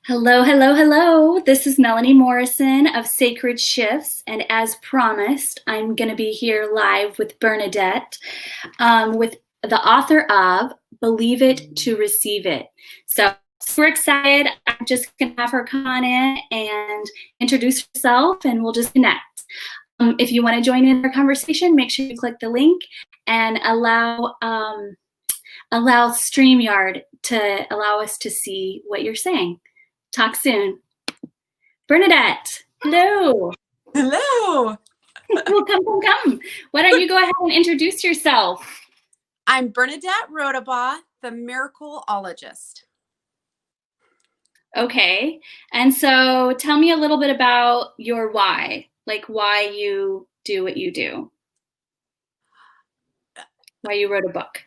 Hello, hello, hello. This is Melanie Morrison of Sacred Shifts. And as promised, I'm going to be here live with Bernadette, with the author of Believe It to Receive It. So super excited. I'm just going to have her come on in and introduce herself, and we'll just connect. If you want to join in our conversation, make sure you click the link and allow StreamYard to allow us to see what you're saying. Talk soon. Bernadette, hello. Hello. Well, come. Why don't you go ahead and introduce yourself? I'm Bernadette Rodebaugh, the Miracle-ologist. Okay. And so tell me a little bit about your why, like why you do what you do, why you wrote a book.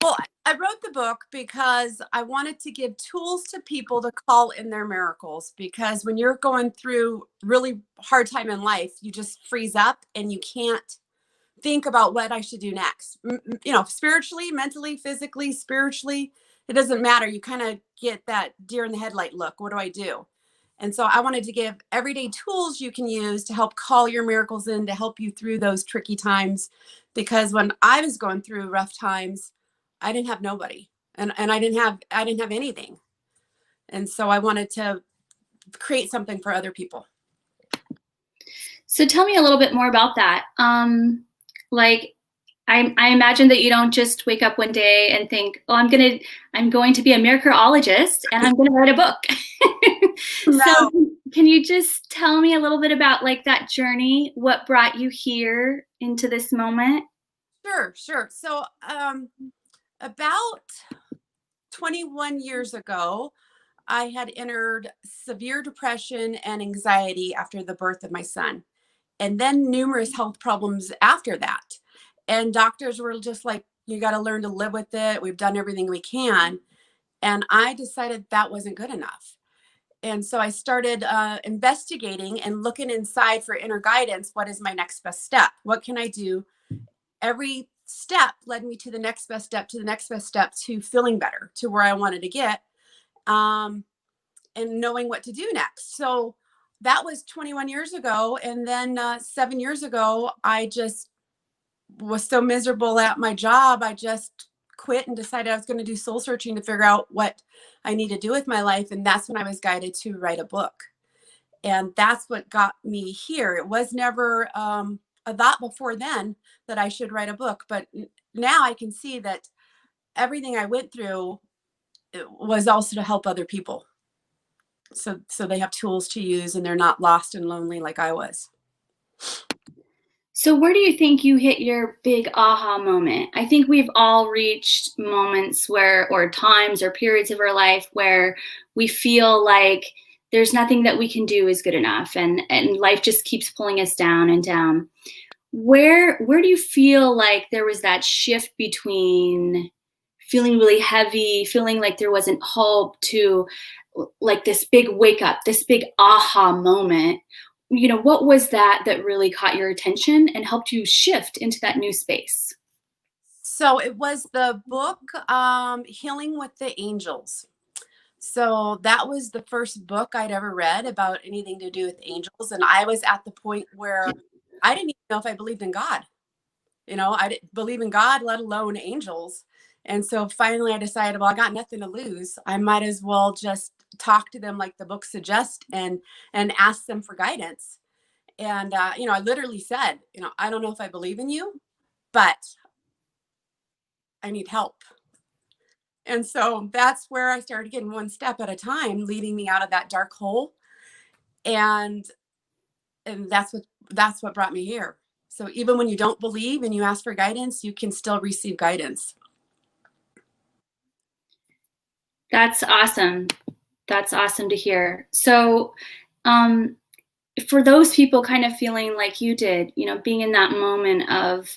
Well, I wrote the book because I wanted to give tools to people to call in their miracles, because when you're going through really hard time in life, you just freeze up and you can't think about what I should do next. Spiritually, mentally, physically, spiritually, it doesn't matter. You kind of get that deer in the headlight look. What do I do? And so I wanted to give everyday tools you can use to help call your miracles in, to help you through those tricky times. Because when I was going through rough times, I didn't have nobody, and I didn't have anything. And so I wanted to create something for other people. So tell me a little bit more about that. Like I imagine that you don't just wake up one day and think, "Oh, I'm going to be a miracle-ologist and I'm going to write a book." No. So can you just tell me a little bit about like that journey? What brought you here into this moment? Sure. So about 21 years ago, I had entered severe depression and anxiety after the birth of my son, and then numerous health problems after that. And doctors were just like, you got to learn to live with it. We've done everything we can. And I decided that wasn't good enough. And so I started investigating and looking inside for inner guidance. What is my next best step? What can I do? Every step led me to the next best step, to the next best step, to feeling better, to where I wanted to get, and knowing what to do next. So that was 21 years ago. And then 7 years ago, I just was so miserable at my job. I just quit and decided I was going to do soul searching to figure out what I need to do with my life. And that's when I was guided to write a book. And that's what got me here. It was never a thought before then that I should write a book. But now I can see that everything I went through was also to help other people. So they have tools to use and they're not lost and lonely like I was. So where do you think you hit your big aha moment? I think we've all reached moments or times or periods of our life where we feel like there's nothing that we can do is good enough, and life just keeps pulling us down and down. Where do you feel like there was that shift between feeling really heavy, feeling like there wasn't hope, to like this big wake up, this big aha moment? What was that really caught your attention and helped you shift into that new space? So it was the book, Healing with the Angels. So that was the first book I'd ever read about anything to do with angels. And I was at the point where I didn't even know if I believed in God. I didn't believe in God, let alone angels. And so finally I decided, well, I got nothing to lose. I might as well just talk to them like the book suggests, and ask them for guidance. And, I literally said, I don't know if I believe in you, but I need help. And so that's where I started getting one step at a time, leading me out of that dark hole. And that's what brought me here. So even when you don't believe and you ask for guidance, you can still receive guidance. That's awesome. That's awesome to hear. So, for those people kind of feeling like you did, being in that moment of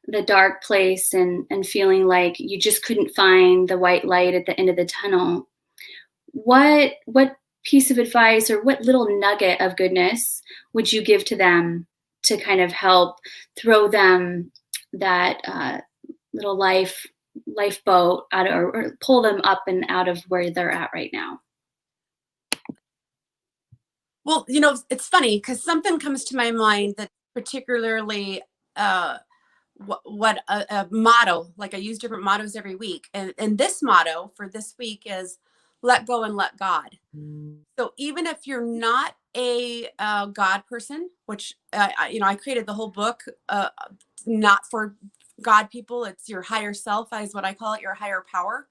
the dark place and feeling like you just couldn't find the white light at the end of the tunnel, what piece of advice or what little nugget of goodness would you give to them to kind of help throw them that little lifeboat out, or pull them up and out of where they're at right now? Well, it's funny because something comes to my mind that particularly uh, what a motto, like I use different mottos every week. And this motto for this week is let go and let God. So even if you're not a God person, which, I created the whole book, not for God people, it's your higher self, is what I call it, your higher power.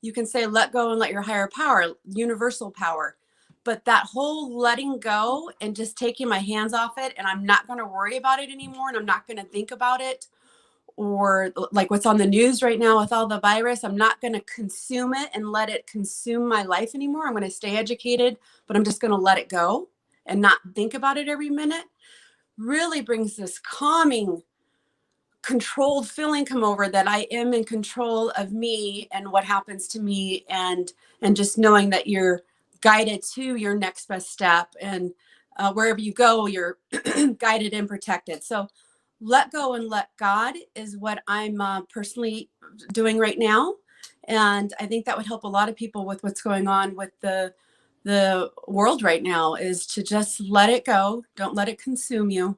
You can say, let go and let your higher power, universal power. But that whole letting go and just taking my hands off it, and I'm not going to worry about it anymore, and I'm not going to think about it, or like what's on the news right now with all the virus, I'm not going to consume it and let it consume my life anymore. I'm going to stay educated, but I'm just going to let it go and not think about it every minute. Really brings this calming, controlled feeling come over that I am in control of me and what happens to me, and just knowing that you're guided to your next best step, and wherever you go, you're guided and protected. So let go and let God is what I'm personally doing right now, and I think that would help a lot of people with what's going on with the world right now, is to just let it go. Don't let it consume you,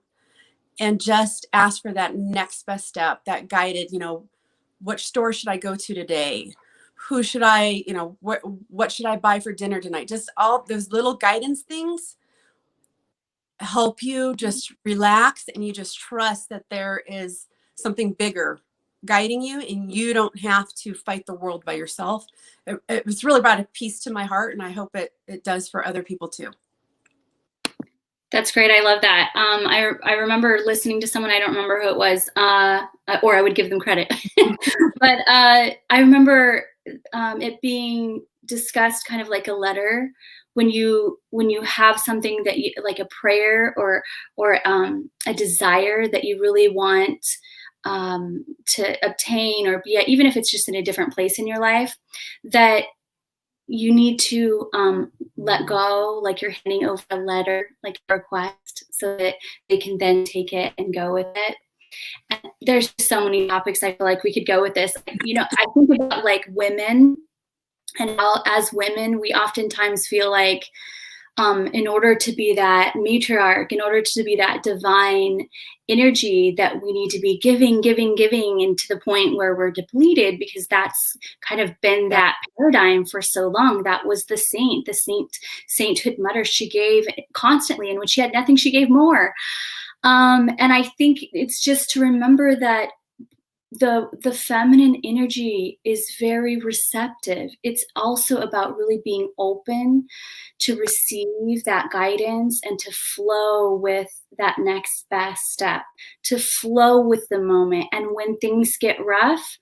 and just ask for that next best step, that guided, which store should I go to today? Who should I, what should I buy for dinner tonight? Just all those little guidance things help you just relax, and you just trust that there is something bigger guiding you, and you don't have to fight the world by yourself. It was really brought a peace to my heart, and I hope it does for other people too. That's great. I love that. I remember listening to someone, I don't remember who it was, or I would give them credit, but I remember it being discussed kind of like a letter when you have something that you like, a prayer or a desire that you really want to obtain or be at, even if it's just in a different place in your life, that you need to let go, like you're handing over a letter, like a request, so that they can then take it and go with it. And there's so many topics I feel like we could go with this. I think about like women, and how as women, we oftentimes feel like in order to be that matriarch, in order to be that divine energy, that we need to be giving, giving, giving, and to the point where we're depleted, because that's kind of been that paradigm for so long. That was the sainthood mother. She gave constantly, and when she had nothing, she gave more. And I think it's just to remember that the feminine energy is very receptive. It's also about really being open to receive that guidance and to flow with that next best step, to flow with the moment. And when things get rough,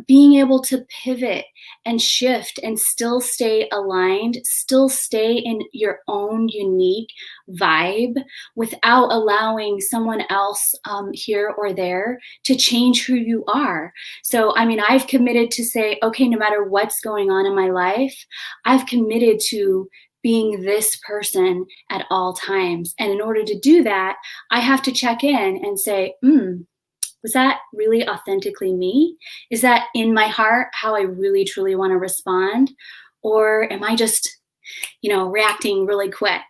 being able to pivot and shift and still stay aligned, still stay in your own unique vibe without allowing someone else here or there to change who you are. So, I mean, I've committed to say, okay, no matter what's going on in my life, I've committed to being this person at all times. And in order to do that, I have to check in and say, was that really authentically me? Is that in my heart how I really truly want to respond? Or am I just, reacting really quick?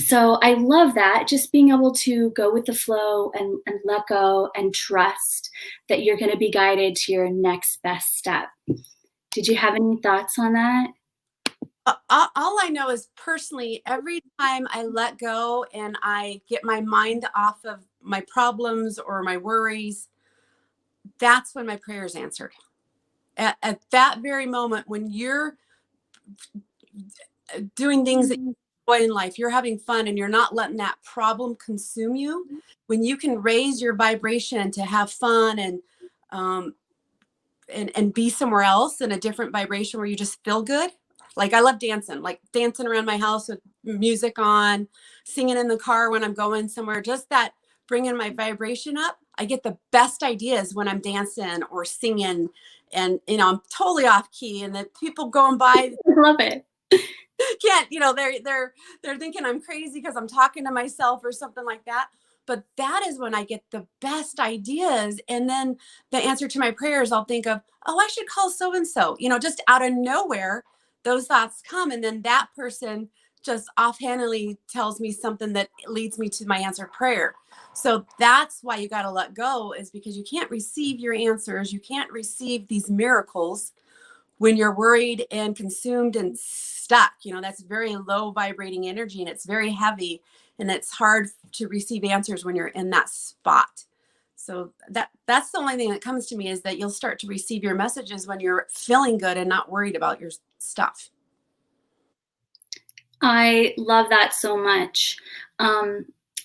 So I love that, just being able to go with the flow and let go and trust that you're going to be guided to your next best step. Did you have any thoughts on that? All I know is personally, every time I let go and I get my mind off of my problems or my worries, that's when my prayer is answered. At that very moment, when you're doing things that you enjoy in life, you're having fun, and you're not letting that problem consume you, when you can raise your vibration to have fun um, and be somewhere else in a different vibration where you just feel good. Like I love dancing, like dancing around my house with music on, singing in the car when I'm going somewhere, just that bringing my vibration up. I get the best ideas when I'm dancing or singing, and I'm totally off key, and the people going by I love it. can't, they're thinking I'm crazy because I'm talking to myself or something like that. But that is when I get the best ideas. And then the answer to my prayers, I'll think of, oh, I should call so and so, just out of nowhere. those thoughts come, and then that person just offhandedly tells me something that leads me to my answered prayer. So that's why you got to let go, is because you can't receive your answers. You can't receive these miracles when you're worried and consumed and stuck. That's very low vibrating energy, and it's very heavy, and it's hard to receive answers when you're in that spot. So that's the only thing that comes to me, is that you'll start to receive your messages when you're feeling good and not worried about your stuff. I love that so much.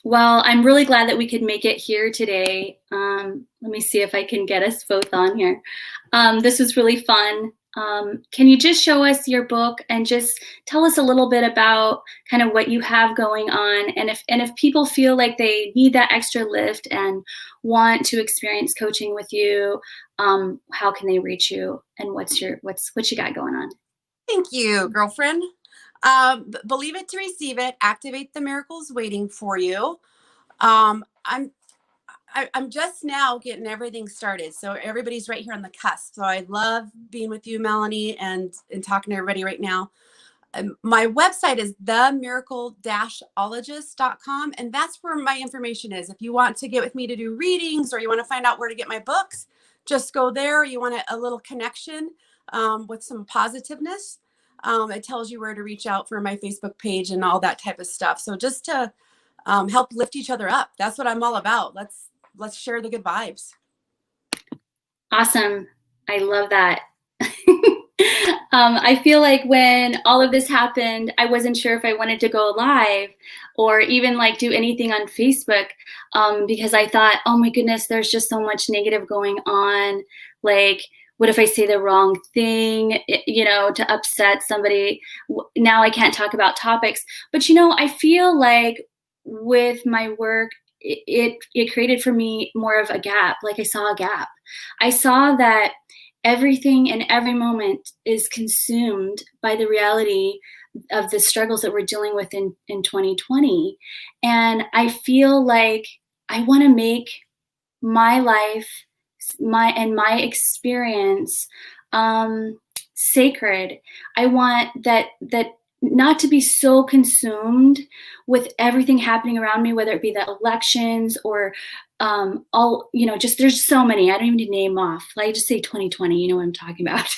Well, I'm really glad that we could make it here today. Let me see if I can get us both on here. This was really fun. Can you just show us your book and just tell us a little bit about kind of what you have going on, and if people feel like they need that extra lift and want to experience coaching with you, how can they reach you, and what you got going on? Thank you, girlfriend. Believe it to receive it. Activate the miracles waiting for you. I'm just now getting everything started, so everybody's right here on the cusp. So I love being with you, Melanie, and talking to everybody right now. My website is themiracle-ologist.com, and that's where my information is. If you want to get with me to do readings, or you want to find out where to get my books, just go there. You want a little connection with some positiveness. It tells you where to reach out for my Facebook page and all that type of stuff. So just to help lift each other up. That's what I'm all about. Let's share the good vibes. Awesome. I love that. I feel like when all of this happened, I wasn't sure if I wanted to go live or even like do anything on Facebook, because I thought, oh my goodness, there's just so much negative going on. Like, what if I say the wrong thing, to upset somebody? Now I can't talk about topics. But, I feel like with my work, it created for me more of a gap. Like, I saw a gap. I saw that everything and every moment is consumed by the reality of the struggles that we're dealing with in 2020. And I feel like I want to make my life, my experience, sacred. I want that not to be so consumed with everything happening around me, whether it be the elections or just there's so many. I don't even need to name off. Like, just say 2020, you know what I'm talking about.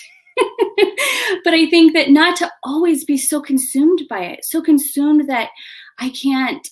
But I think that not to always be so consumed by it, so consumed that I can't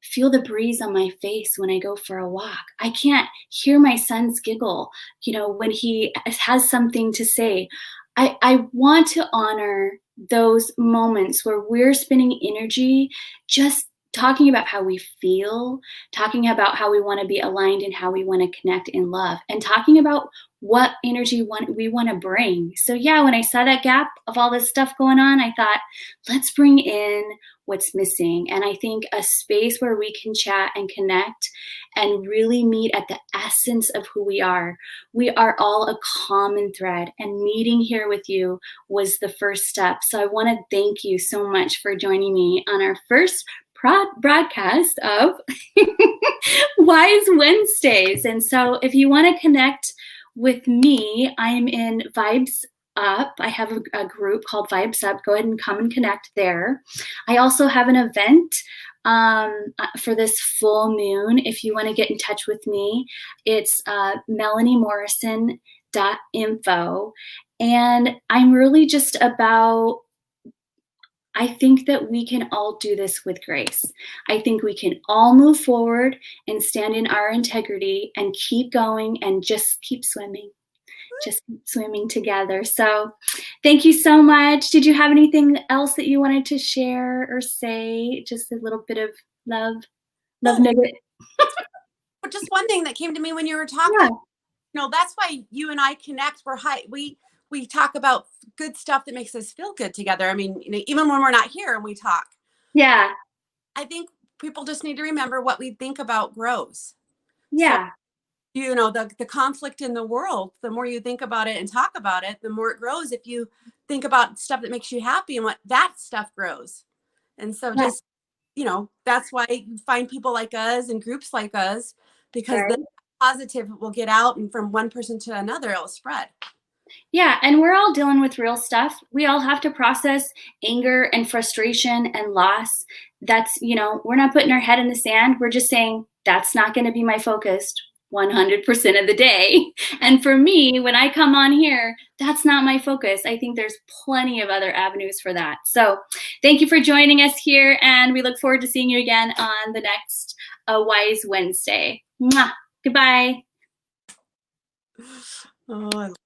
feel the breeze on my face when I go for a walk. I can't hear my son's giggle, when he has something to say. I want to honor those moments where we're spending energy just talking about how we feel, talking about how we want to be aligned and how we want to connect in love, and talking about what energy we want to bring. So yeah, when I saw that gap of all this stuff going on, I thought, let's bring in what's missing. And I think a space where we can chat and connect and really meet at the essence of who we are. We are all a common thread, and meeting here with you was the first step. So I want to thank you so much for joining me on our first broadcast of Wise Wednesdays. And so if you want to connect with me, I am in Vibes Up. I have a group called Vibes Up. Go ahead and come and connect there. I also have an event for this full moon. If you want to get in touch with me, it's melaniemorrison.info. And I'm really just about, I think that we can all do this with grace. I think we can all move forward and stand in our integrity and keep going and just keep swimming. Just keep swimming together. So thank you so much. Did you have anything else that you wanted to share or say? Just a little bit of love nugget. Just one thing that came to me when you were talking, that's why you and I connect. We talk about good stuff that makes us feel good together. I mean, even when we're not here and we talk. Yeah. I think people just need to remember what we think about grows. Yeah. So, the conflict in the world, the more you think about it and talk about it, the more it grows. If you think about stuff that makes you happy, and what that stuff grows. And so just, that's why you find people like us and groups like us, because the positive will get out, and from one person to another, it'll spread. Yeah, and we're all dealing with real stuff. We all have to process anger and frustration and loss. We're not putting our head in the sand. We're just saying, that's not going to be my focus 100% of the day. And for me, when I come on here, that's not my focus. I think there's plenty of other avenues for that. So thank you for joining us here. And we look forward to seeing you again on the next Wise Wednesday. Mwah. Goodbye. Oh,